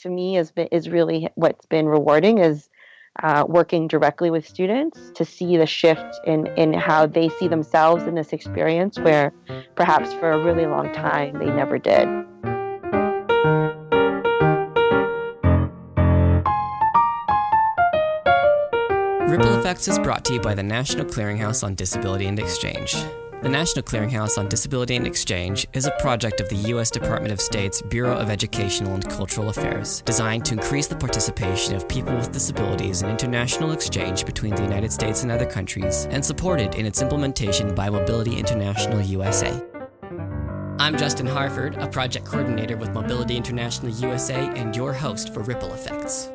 to me is really what's been rewarding is working directly with students to see the shift in how they see themselves in this experience where perhaps for a really long time they never did. Ripple Effects is brought to you by the National Clearinghouse on Disability and Exchange. The National Clearinghouse on Disability and Exchange is a project of the U.S. Department of State's Bureau of Educational and Cultural Affairs, designed to increase the participation of people with disabilities in international exchange between the United States and other countries, and supported in its implementation by Mobility International USA. I'm Justin Harford, a project coordinator with Mobility International USA and your host for Ripple Effects.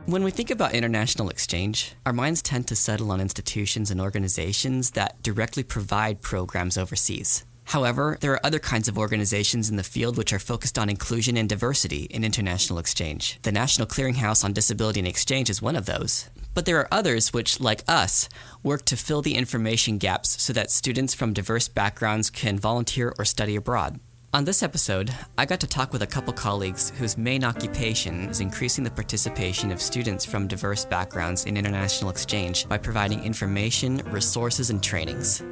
When we think about international exchange, our minds tend to settle on institutions and organizations that directly provide programs overseas. However, there are other kinds of organizations in the field which are focused on inclusion and diversity in international exchange. The National Clearinghouse on Disability and Exchange is one of those. But there are others which, like us, work to fill the information gaps so that students from diverse backgrounds can volunteer or study abroad. On this episode, I got to talk with a couple colleagues whose main occupation is increasing the participation of students from diverse backgrounds in international exchange by providing information, resources, and trainings.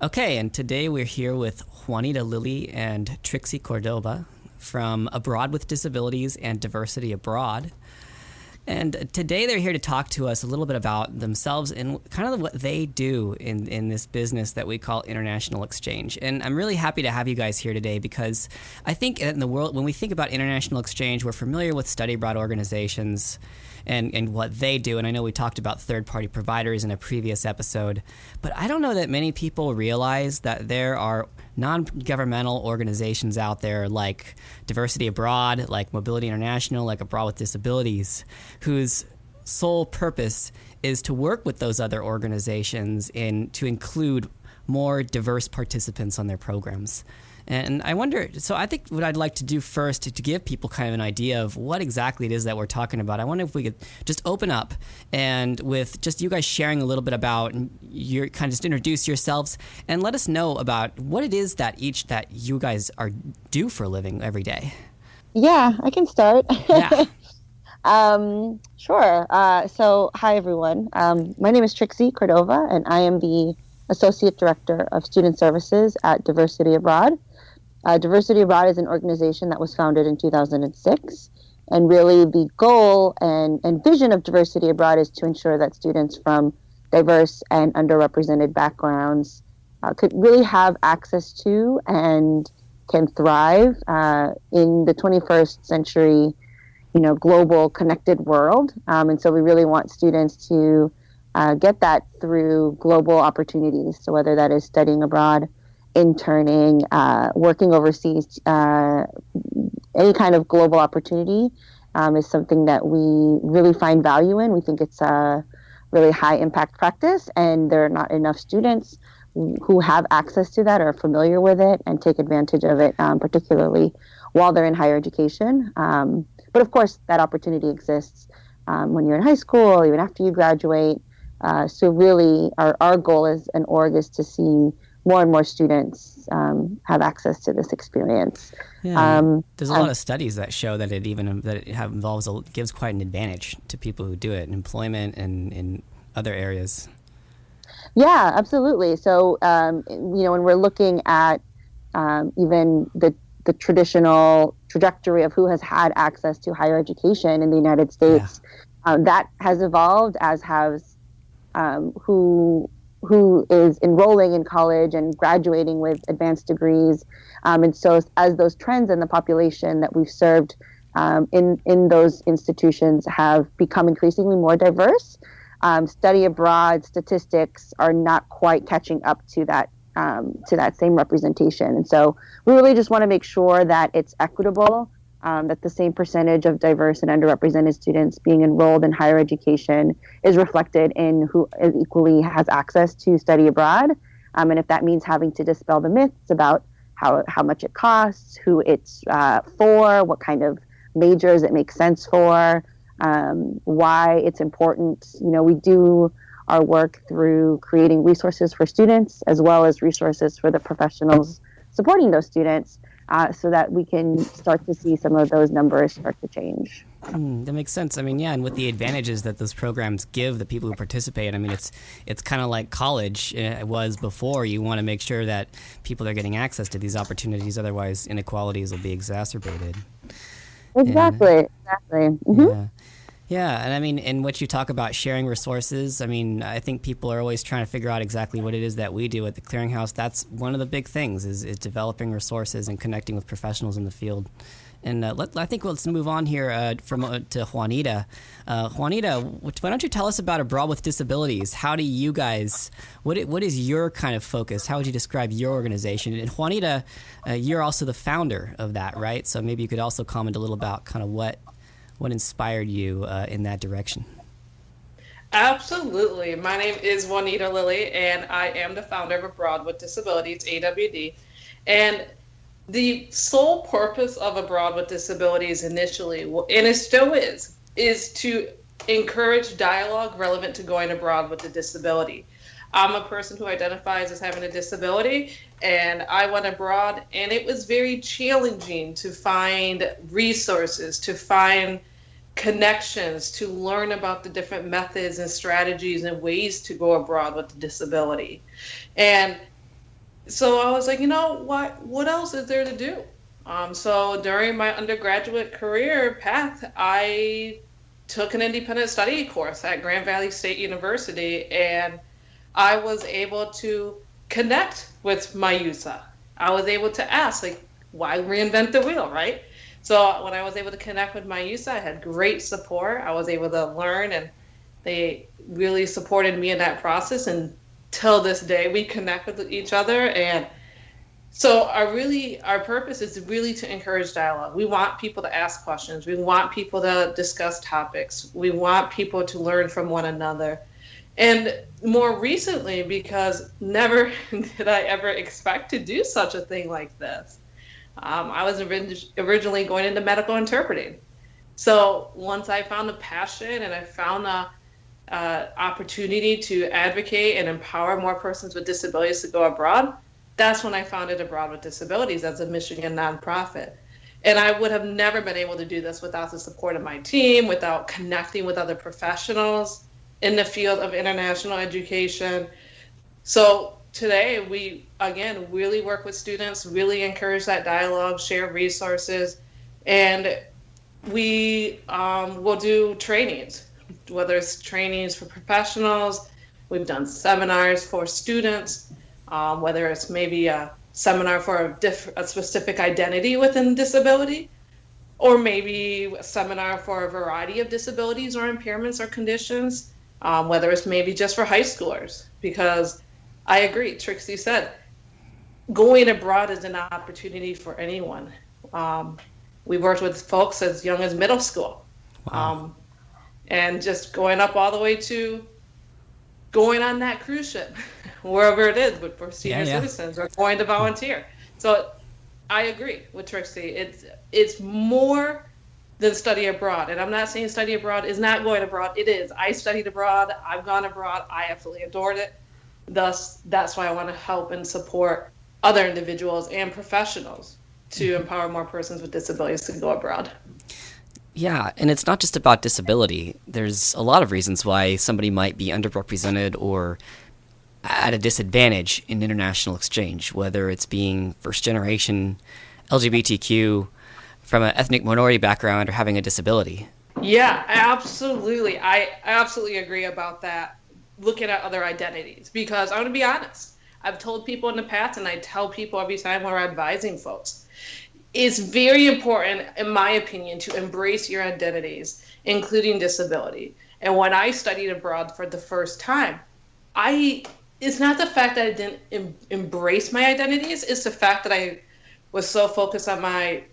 Okay, and today we're here with Juanita Lilly and Trixie Cordova from Abroad with Disabilities and Diversity Abroad. And today they're here to talk to us a little bit about themselves and kind of what they do in this business that we call international exchange. And I'm really happy to have you guys here today because I think in the world, when we think about international exchange, we're familiar with study abroad organizations and what they do. And I know we talked about third-party providers in a previous episode, but I don't know that many people realize that there are non-governmental organizations out there like Diversity Abroad, like Mobility International, like Abroad with Disabilities, whose sole purpose is to work with those other organizations to include more diverse participants on their programs. And I wonder, so I think what I'd like to do first to give people kind of an idea of what exactly it is that we're talking about, I wonder if we could just open up and with just you guys sharing a little bit about your kind of just introduce yourselves and let us know about what it is that you guys do for a living every day. Yeah, I can start. Yeah. Sure. So hi, everyone. My name is Trixie Cordova, and I am the Associate Director of Student Services at Diversity Abroad. Diversity Abroad is an organization that was founded in 2006. And really the goal and vision of Diversity Abroad is to ensure that students from diverse and underrepresented backgrounds could really have access to and can thrive in the 21st century, global connected world. And so we really want students to get that through global opportunities. So whether that is studying abroad, interning, working overseas, any kind of global opportunity is something that we really find value in. We think it's a really high impact practice, and there are not enough students who have access to that or are familiar with it and take advantage of it, particularly while they're in higher education. But of course, that opportunity exists when you're in high school, even after you graduate. So really, our goal as an org is to see more and more students have access to this experience. Yeah, there's a lot of studies that show that it gives quite an advantage to people who do it in employment and in other areas. Yeah, absolutely. So when we're looking at even the traditional trajectory of who has had access to higher education in the United States, that has evolved, as has who is enrolling in college and graduating with advanced degrees. And so as those trends in the population that we've served in those institutions have become increasingly more diverse, study abroad statistics are not quite catching up to that same representation. And so we really just want to make sure that it's equitable, that the same percentage of diverse and underrepresented students being enrolled in higher education is reflected in who equally has access to study abroad. And if that means having to dispel the myths about how much it costs, who it's for, what kind of majors it makes sense for, why it's important. We do our work through creating resources for students as well as resources for the professionals supporting those students, so that we can start to see some of those numbers start to change. That makes sense. I mean, yeah, and with the advantages that those programs give the people who participate, I mean, it's kind of like college was before. You want to make sure that people are getting access to these opportunities, otherwise inequalities will be exacerbated. Exactly. Mm-hmm. Yeah. Yeah, and I mean, in what you talk about sharing resources, I mean, I think people are always trying to figure out exactly what it is that we do at the Clearinghouse. That's one of the big things is developing resources and connecting with professionals in the field. And I think let's move on here to Juanita. Juanita, why don't you tell us about Abroad with Disabilities? How do you guys, what is your kind of focus? How would you describe your organization? And Juanita, you're also the founder of that, right? So maybe you could also comment a little about kind of what inspired you in that direction. Absolutely. My name is Juanita Lilly, and I am the founder of Abroad with Disabilities, AWD. And the sole purpose of Abroad with Disabilities initially, and it still is to encourage dialogue relevant to going abroad with a disability. I'm a person who identifies as having a disability, and I went abroad, and it was very challenging to find resources, to find connections, to learn about the different methods and strategies and ways to go abroad with a disability. And so I was like, you know, what else is there to do? So during my undergraduate career path, I took an independent study course at Grand Valley State University, and I was able to connect with my YUSA. I was able to ask, like, why reinvent the wheel, right? So when I was able to connect with my YUSA, I had great support. I was able to learn, and they really supported me in that process. And till this day, we connect with each other. And so our purpose is really to encourage dialogue. We want people to ask questions. We want people to discuss topics. We want people to learn from one another. And more recently, because never did I ever expect to do such a thing like this, I was originally going into medical interpreting. So once I found a passion and I found a opportunity to advocate and empower more persons with disabilities to go abroad, that's when I founded Abroad with Disabilities as a Michigan nonprofit. And I would have never been able to do this without the support of my team, without connecting with other professionals in the field of international education. So today we, again, really work with students, really encourage that dialogue, share resources, and we will do trainings, whether it's trainings for professionals. We've done seminars for students, whether it's maybe a seminar for a specific identity within disability, or maybe a seminar for a variety of disabilities or impairments or conditions, whether it's maybe just for high schoolers. Because I agree, Trixie said, going abroad is an opportunity for anyone. We worked with folks as young as middle school. Wow. And just going up all the way to going on that cruise ship, wherever it is, but for senior citizens, or going to volunteer. So I agree with Trixie. It's more than study abroad. And I'm not saying study abroad is not going abroad. It is. I studied abroad. I've gone abroad. I absolutely adored it. Thus, that's why I want to help and support other individuals and professionals to empower more persons with disabilities to go abroad. Yeah, and it's not just about disability. There's a lot of reasons why somebody might be underrepresented or at a disadvantage in international exchange, whether it's being first generation, LGBTQ, from an ethnic minority background, or having a disability. Yeah, absolutely. I absolutely agree about that, looking at other identities, because I'm going to be honest. I've told people in the past, and I tell people every time we're advising folks, it's very important, in my opinion, to embrace your identities, including disability. And when I studied abroad for the first time, it's not the fact that I didn't embrace my identities, it's the fact that I was so focused on my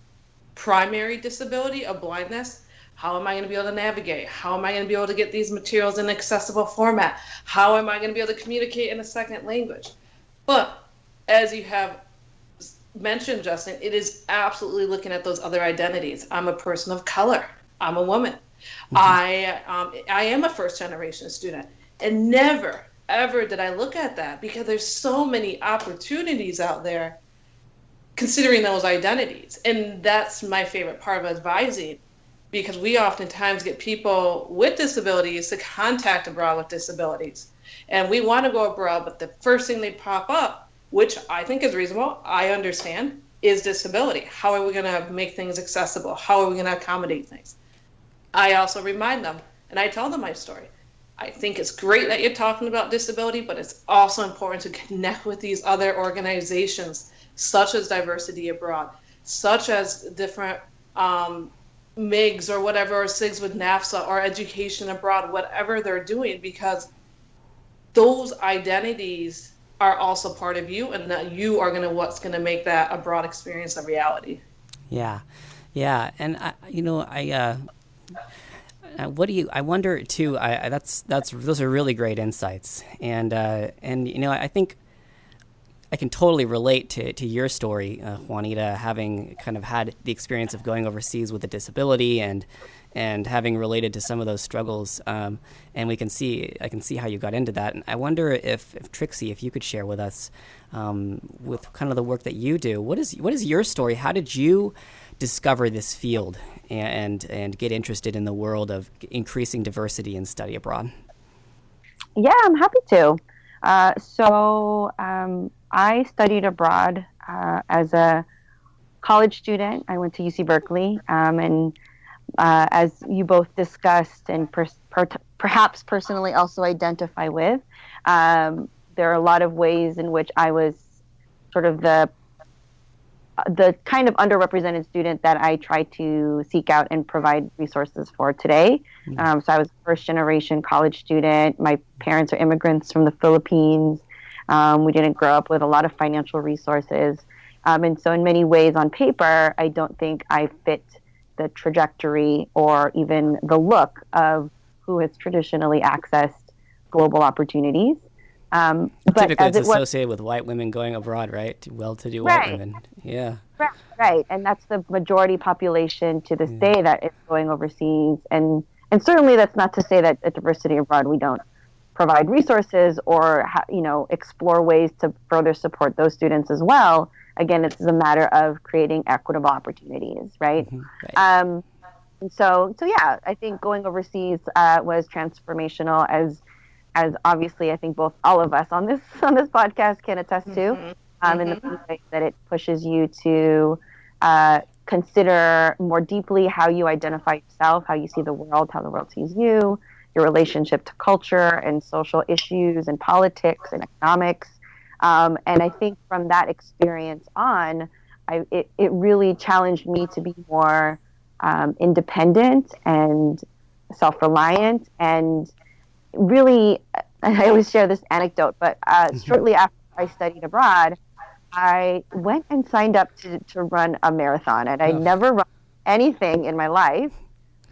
primary disability of blindness. How am I going to be able to navigate? How am I going to be able to get these materials in accessible format? How am I going to be able to communicate in a second language? But as you have mentioned, Justin, it is absolutely looking at those other identities. I'm a person of color. I'm a woman. Mm-hmm. I am a first generation student. And never, ever did I look at that, because there's so many opportunities out there considering those identities. And that's my favorite part of advising, because we oftentimes get people with disabilities to contact Abroad with Disabilities. And we want to go abroad, but the first thing they pop up, which I think is reasonable, I understand, is disability. How are we going to make things accessible? How are we going to accommodate things? I also remind them, and I tell them my story. I think it's great that you're talking about disability, but it's also important to connect with these other organizations, such as Diversity Abroad, such as different MIGs or whatever, or SIGs with NAFSA or Education Abroad, whatever they're doing, because those identities are also part of you, and that you are what's going to make that abroad experience a reality. Yeah, and I wonder too. Those are really great insights, and I think I can totally relate to your story, Juanita, having kind of had the experience of going overseas with a disability and having related to some of those struggles, and I can see how you got into that. And I wonder if Trixie, if you could share with us, with kind of the work that you do, what is your story? How did you discover this field and get interested in the world of increasing diversity in study abroad? Yeah, I'm happy to. I studied abroad as a college student. I went to UC Berkeley, and as you both discussed and perhaps personally also identify with, there are a lot of ways in which I was sort of the kind of underrepresented student that I try to seek out and provide resources for today. So I was a first generation college student. My parents are immigrants from the Philippines. We didn't grow up with a lot of financial resources. And so in many ways on paper, I don't think I fit the trajectory or even the look of who has traditionally accessed global opportunities. But typically it's associated with white women going abroad, right? Well-to-do white women. Yeah. Right. And that's the majority population to this day that is going overseas. And certainly that's not to say that at Diversity Abroad we don't provide resources or explore ways to further support those students as well. Again, it's a matter of creating equitable opportunities, right? Right. So yeah, I think going overseas was transformational, as obviously I think all of us on this podcast can attest to, in the way that it pushes you to consider more deeply how you identify yourself, how you see the world, how the world sees you, your relationship to culture and social issues and politics and economics. And I think from that experience on, it really challenged me to be more independent and self-reliant. And really, I always share this anecdote, but shortly after I studied abroad, I went and signed up to run a marathon. And I'd never run anything in my life.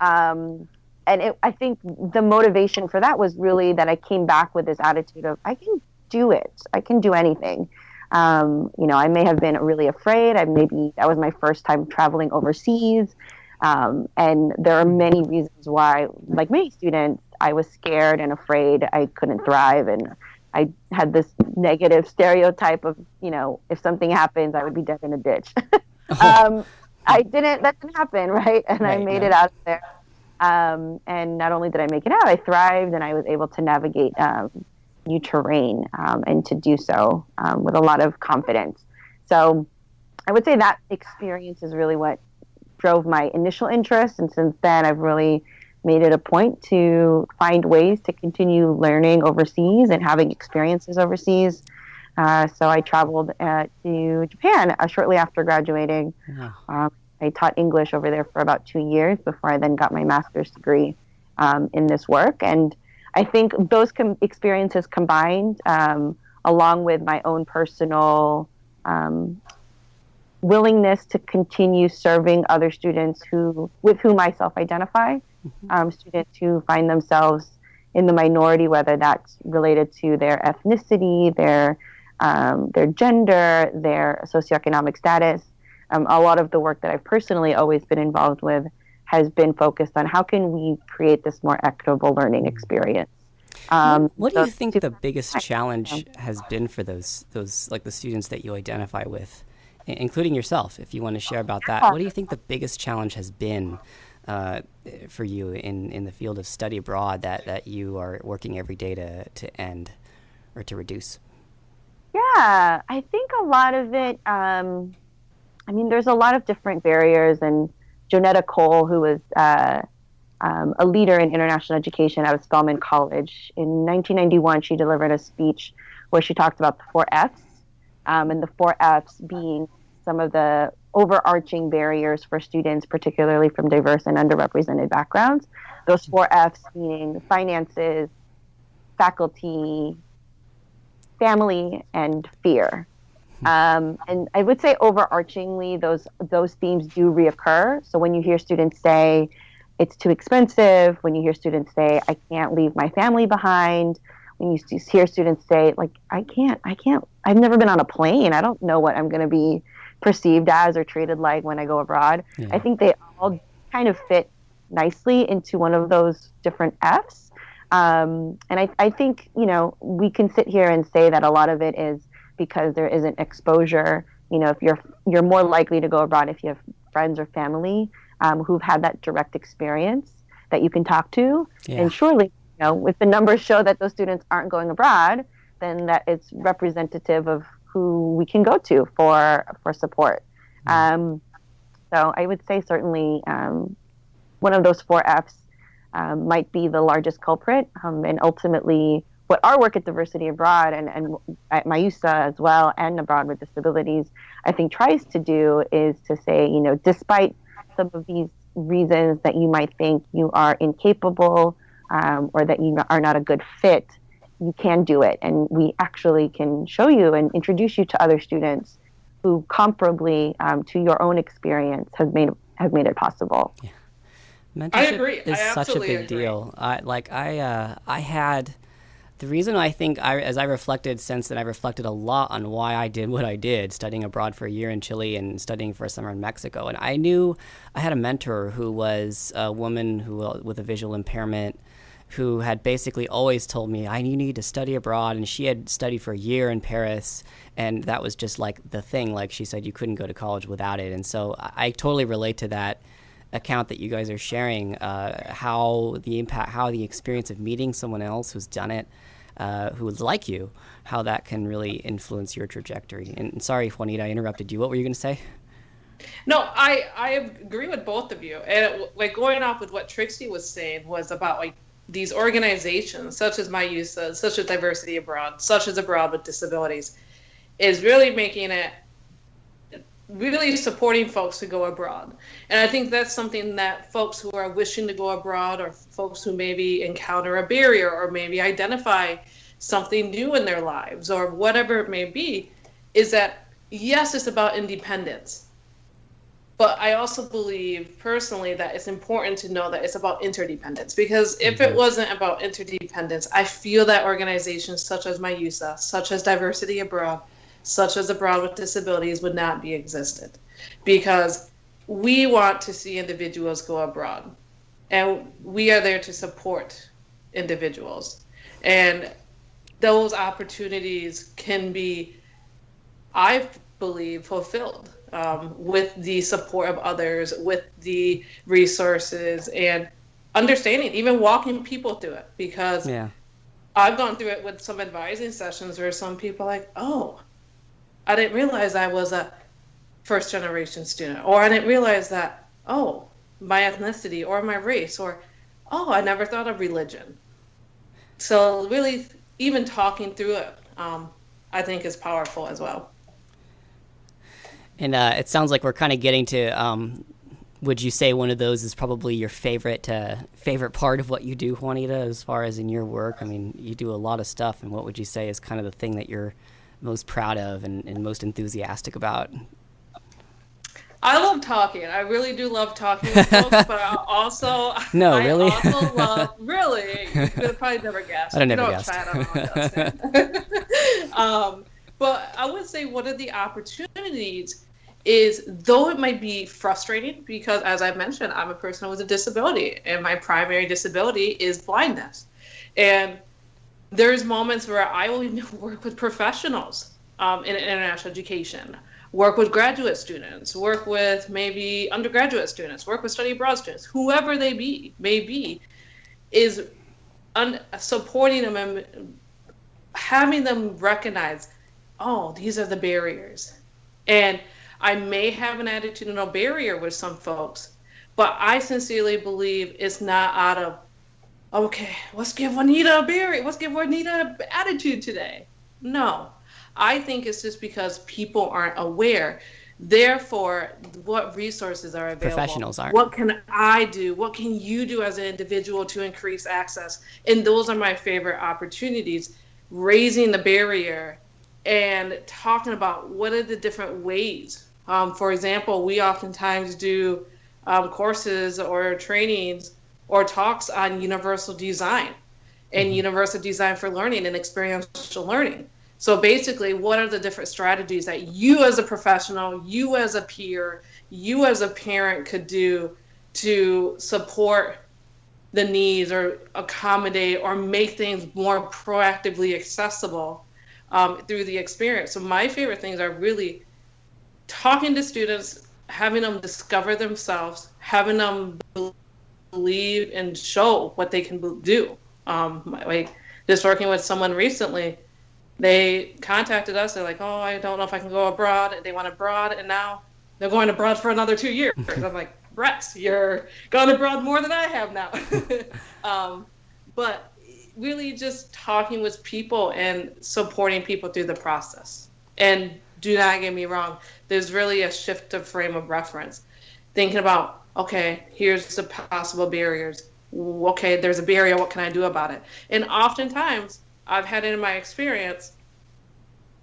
I think the motivation for that was really that I came back with this attitude of, I can do it. I can do anything. I may have been really afraid. That was my first time traveling overseas. And there are many reasons why, like many students, I was scared and afraid I couldn't thrive. And I had this negative stereotype of, if something happens, I would be dead in a ditch. That didn't happen, right? And I made it out of there. And not only did I make it out, I thrived and I was able to navigate new terrain and to do so with a lot of confidence. So I would say that experience is really what drove my initial interest. And since then, I've really made it a point to find ways to continue learning overseas and having experiences overseas. So I traveled to Japan shortly after graduating. I taught English over there for about 2 years before I then got my master's degree in this work. And I think those experiences combined, along with my own personal willingness to continue serving other students with whom I self-identify, students who find themselves in the minority, whether that's related to their ethnicity, their gender, their socioeconomic status. A lot of the work that I've personally always been involved with has been focused on how can we create this more equitable learning experience. What do you think the biggest challenge has been for those like the students that you identify with including yourself, if you want to share about that. What do you think the biggest challenge has been for you in the field of study abroad that you are working every day to end or to reduce? Yeah, I think a lot of it, there's a lot of different barriers, and Jonetta Cole, who was a leader in international education out of Spelman College, in 1991, she delivered a speech where she talked about the 4 Fs, and the 4 Fs being some of the overarching barriers for students, particularly from diverse and underrepresented backgrounds. Those 4 Fs being finances, faculty, family, and fear. And I would say overarchingly, those themes do reoccur. So when you hear students say it's too expensive, when you hear students say I can't leave my family behind, when you hear students say like I can't, I've never been on a plane, I don't know what I'm going to be perceived as or treated like when I go abroad. Yeah. I think they all kind of fit nicely into one of those different Fs. And I think, we can sit here and say that a lot of it is because there isn't exposure. If you're more likely to go abroad if you have friends or family who've had that direct experience that you can talk to. Yeah. And surely, if the numbers show that those students aren't going abroad, then that it's representative of who we can go to for support. So I would say certainly one of those 4 Fs might be the largest culprit, and ultimately what our work at Diversity Abroad and at MIUSA as well, and Abroad with Disabilities, I think tries to do is to say, despite some of these reasons that you might think you are incapable or that you are not a good fit, you can do it. And we actually can show you and introduce you to other students who comparably to your own experience have made it possible. Yeah. Mentorship I agree. Is such a big deal. I had the reason I think as I reflected since then, I reflected a lot on why I did what I did, studying abroad for a year in Chile and studying for a summer in Mexico. And I knew I had a mentor who was a woman with a visual impairment who had basically always told me, you need to study abroad. And she had studied for a year in Paris, and that was just like the thing. Like she said, you couldn't go to college without it. And so I totally relate to that account that you guys are sharing, how the experience of meeting someone else who's done it, who is like you, how that can really influence your trajectory. And sorry, Juanita, I interrupted you. What were you going to say? No, I agree with both of you. And going off with what Trixie was saying was about these organizations such as MIUSA, such as Diversity Abroad, such as Abroad with Disabilities, is really making it really supporting folks to go abroad. And I think that's something that folks who are wishing to go abroad, or folks who maybe encounter a barrier or maybe identify something new in their lives or whatever it may be, is that yes, it's about independence. But I also believe personally that it's important to know that it's about interdependence, because if it wasn't about interdependence, I feel that organizations such as MIUSA, such as Diversity Abroad, such as Abroad with Disabilities would not be existed, because we want to see individuals go abroad, and we are there to support individuals, and those opportunities can be, I believe, fulfilled with the support of others, with the resources and understanding, even walking people through it, because I've gone through it with some advising sessions where some people are like, oh, I didn't realize I was a first generation student, or I didn't realize that, oh, my ethnicity or my race, or, oh, I never thought of religion. So really, even talking through it, I think is powerful as well. And it sounds like we're kind of getting to, would you say one of those is probably your favorite part of what you do, Juanita, as far as in your work? I mean, you do a lot of stuff, and what would you say is kind of the thing that you're most proud of and most enthusiastic about? I love talking. I really do love talking with folks, but I also really? I also love really. You'll probably never guess. I never guessed. But I would say one of the opportunities is, though it might be frustrating, because as I mentioned, I'm a person with a disability, and my primary disability is blindness, and there's moments where I will even work with professionals in international education, work with graduate students, work with maybe undergraduate students, work with study abroad students, whoever they may be, is supporting them and having them recognize, oh, these are the barriers. And I may have an attitudinal barrier with some folks, but I sincerely believe it's not out of, okay, let's give Juanita a barrier. Let's give Juanita an attitude today. No, I think it's just because people aren't aware. Therefore, what resources are available? Professionals aren't. What can I do? What can you do as an individual to increase access? And those are my favorite opportunities, raising the barrier and talking about what are the different ways. For example, we oftentimes do courses or trainings or talks on universal design and universal design for learning and experiential learning. So basically, what are the different strategies that you as a professional, you as a peer, you as a parent could do to support the needs or accommodate or make things more proactively accessible through the experience? So my favorite things are really talking to students, having them discover themselves, having them believe and show what they can do. Like just working with someone recently, they contacted us. They're like, oh, I don't know if I can go abroad. They went abroad, and now they're going abroad for another 2 years. I'm like, Brett, you're going abroad more than I have now. But really just talking with people and supporting people through the process. And do not get me wrong, there's really a shift of frame of reference. Thinking about, okay, here's the possible barriers. Okay, there's a barrier. What can I do about it? And oftentimes, I've had it in my experience,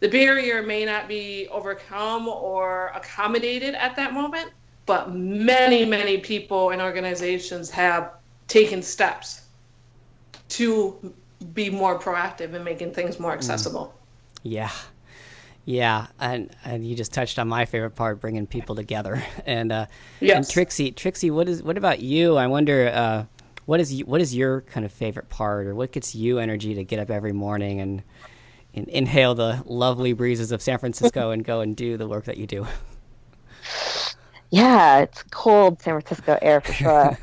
the barrier may not be overcome or accommodated at that moment, but many, many people and organizations have taken steps to be more proactive in making things more accessible. Yeah. Yeah, and you just touched on my favorite part, bringing people together. And Yes. And Trixie, what about you? I wonder what is your kind of favorite part, or what gets you energy to get up every morning and inhale the lovely breezes of San Francisco and go and do the work that you do? Yeah, it's cold San Francisco air for sure.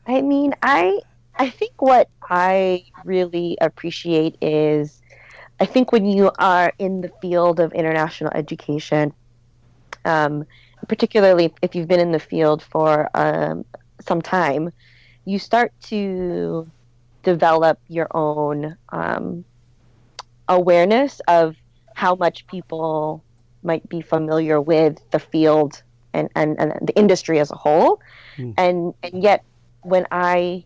I mean, I think what I really appreciate is, I think when you are in the field of international education, particularly if you've been in the field for some time, you start to develop your own awareness of how much people might be familiar with the field and the industry as a whole. And yet when I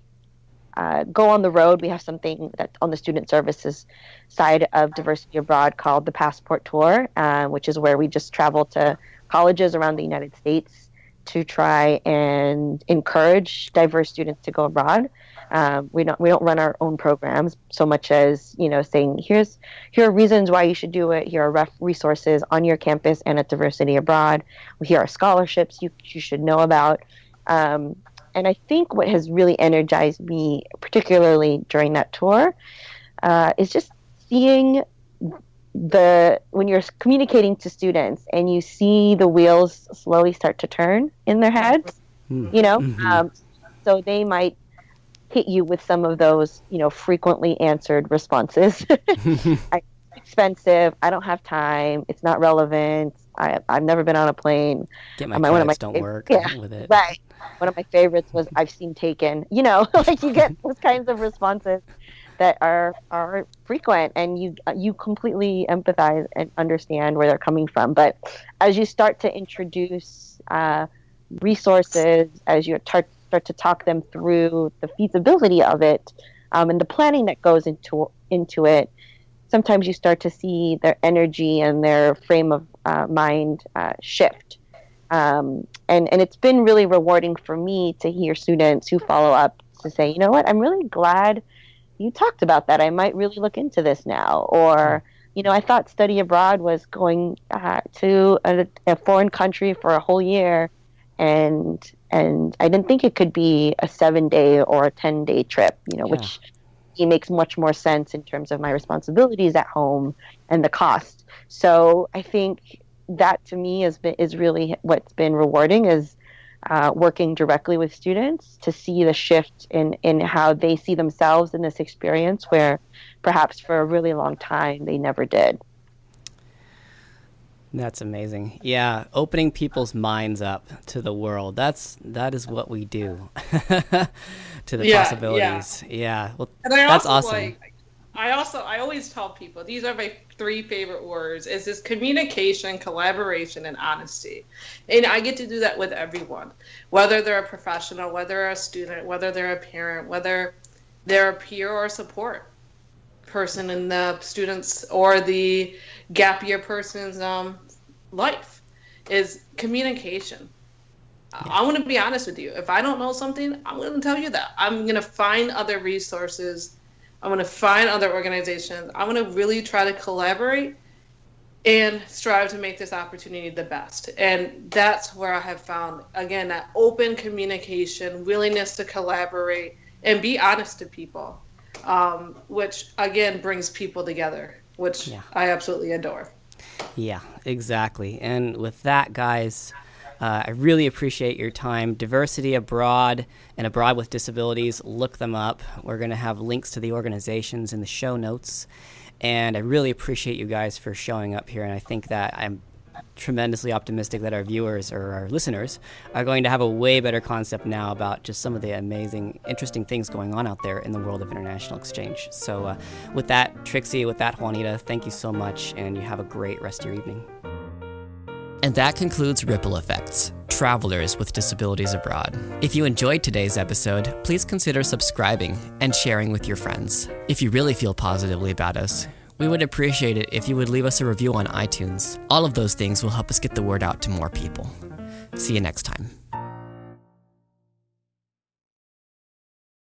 go on the road, we have something that's on the student services side of Diversity Abroad called the Passport Tour, which is where we just travel to colleges around the United States to try and encourage diverse students to go abroad. We don't run our own programs so much as, saying here are reasons why you should do it. Here are resources on your campus and at Diversity Abroad. Here are scholarships you should know about. And I think what has really energized me, particularly during that tour, is just seeing when you're communicating to students and you see the wheels slowly start to turn in their heads, so they might hit you with some of those, frequently answered responses. Expensive. I don't have time. It's not relevant. I've never been on a plane. Get my credits don't work with it. Right. One of my favorites was I've seen Taken. Like you get those kinds of responses that are frequent, and you completely empathize and understand where they're coming from. But as you start to introduce resources, as you start to talk them through the feasibility of it, and the planning that goes into it, sometimes you start to see their energy and their frame of mind shift. And it's been really rewarding for me to hear students who follow up to say, you know what, I'm really glad you talked about that. I might really look into this now. Or, I thought study abroad was going to a foreign country for a whole year, and I didn't think it could be a 7-day or a 10-day trip, which it makes much more sense in terms of my responsibilities at home and the cost. So I think that to me is really what's been rewarding, is working directly with students to see the shift in how they see themselves in this experience, where perhaps for a really long time they never did. That's amazing. Yeah, opening people's minds up to the world. That is what we do. To the possibilities. Yeah. Well, and that's awesome. I always tell people, these are my 3 favorite words, is this communication, collaboration, and honesty. And I get to do that with everyone, whether they're a professional, whether they're a student, whether they're a parent, whether they're a peer or support person in the students or the gap year person's life, is communication. I want to be honest with you. If I don't know something, I'm going to tell you that. I'm going to find other resources. I'm going to find other organizations. I'm going to really try to collaborate and strive to make this opportunity the best. And that's where I have found, again, that open communication, willingness to collaborate, and be honest to people, which, again, brings people together, which I absolutely adore. Yeah, exactly. And with that, guys, I really appreciate your time. Diversity Abroad and Abroad with Disabilities, look them up. We're going to have links to the organizations in the show notes. And I really appreciate you guys for showing up here. And I think that I'm tremendously optimistic that our viewers or our listeners are going to have a way better concept now about just some of the amazing, interesting things going on out there in the world of international exchange. So with that, Trixie, with that, Juanita, thank you so much. And you have a great rest of your evening. And that concludes Ripple Effects, Travelers with Disabilities Abroad. If you enjoyed today's episode, please consider subscribing and sharing with your friends. If you really feel positively about us, we would appreciate it if you would leave us a review on iTunes. All of those things will help us get the word out to more people. See you next time.